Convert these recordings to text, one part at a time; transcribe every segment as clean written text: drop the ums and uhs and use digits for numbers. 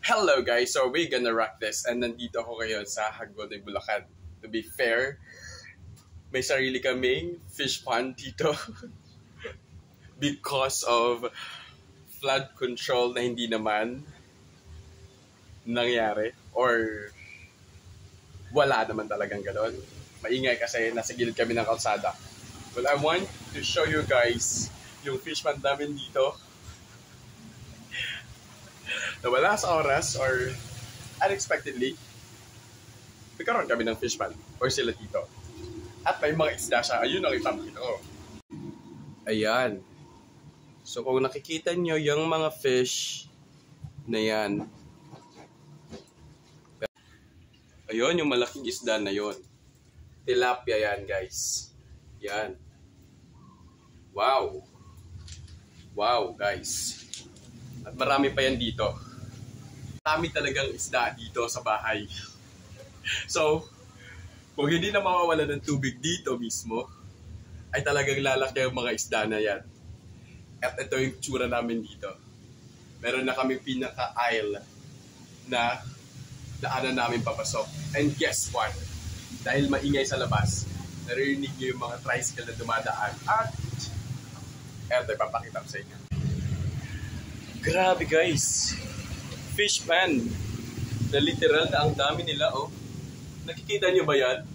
Hello guys, so we're gonna rock this and nandito ako ngayon sa Hagonoy, Bulacan. To be fair, may sarili kaming fish pond dito because of flood control na hindi naman nangyari or wala naman talagang galon. Maingay kasi nasa gilid kami ng kalsada. Well, I want to show you guys yung fish pond namin dito. Nawala sa oras or unexpectedly, nagkaroon kami ng fish pond or sila dito. At may mga isda siya. Ayun, nakita ko. Ayan. So kung nakikita nyo yung mga fish na yan. Ayun, yung malaking isda na yon. Tilapia yan, guys. Yan. Wow. Wow, guys. At marami pa yan dito. Marami talagang isda dito sa bahay. So, kung hindi na mawawala ng tubig dito mismo, ay talagang lalaki ang mga isda na yan. At ito yung tsura namin dito. Meron na kami pinaka-aisle na daanan namin papasok. And guess what? Dahil maingay sa labas, narinig nyo yung mga tricycle na dumadaan. At eto, ipapakita ko sa inyo. Grabe guys! Fish pan! Na literal na ang dami nila, oh. Nakikita nyo ba yan?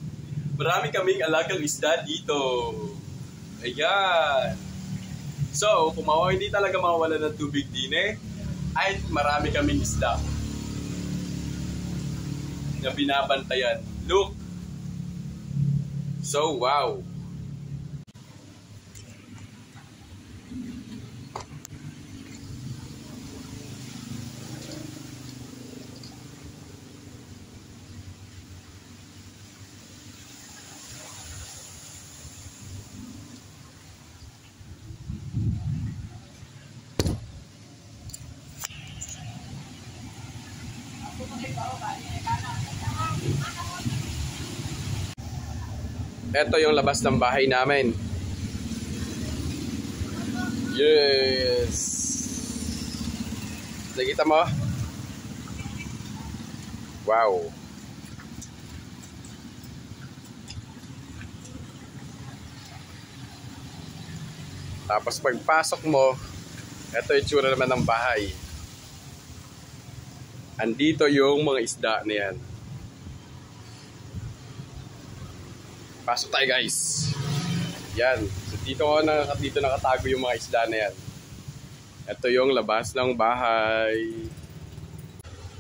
Marami kaming alagang isda dito. Ayan! So, kung hindi talaga mawawala ng tubig din ay marami kaming isda na binabantayan. Look! So, wow! Ito yung labas ng bahay namin. Yes! Nakita mo? Wow! Tapos pagpasok mo, ito yung tsura naman ng bahay. Andito yung mga isda na yan. Pasok tayo guys. Yan. So dito nakatago yung mga isda na yan. Ito yung labas ng bahay.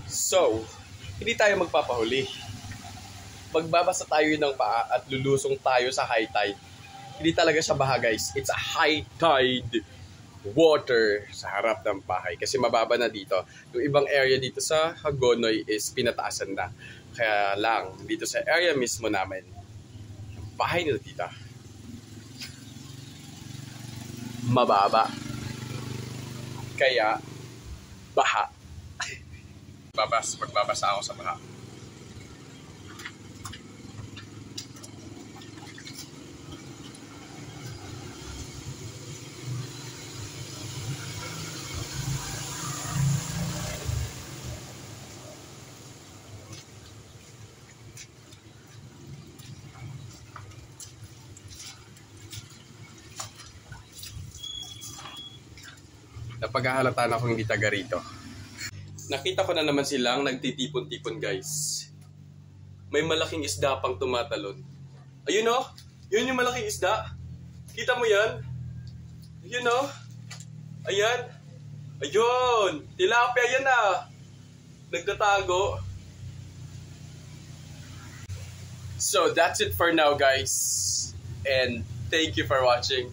So, hindi tayo magpapahuli. Magbabasa tayo ng paa at lulusong tayo sa high tide. Hindi talaga siya baha guys. It's a high tide water sa harap ng bahay. Kasi mababa na dito. Yung ibang area dito sa Hagonoy is pinataasan na. Kaya lang, dito sa area mismo namin, bahay nila dito, mababa. Kaya, baha. Magbabasa ako sa baha. Napaghahalata na akong hindi taga rito. Nakita ko na naman silang nagtitipon-tipon guys. May malaking isda pang tumatalon. Ayun oh! Yun yung malaking isda. Kita mo yan? Ayun oh! Ayan! Ayun! Tilapia yan ah! Nagtatago. So that's it for now guys. And thank you for watching.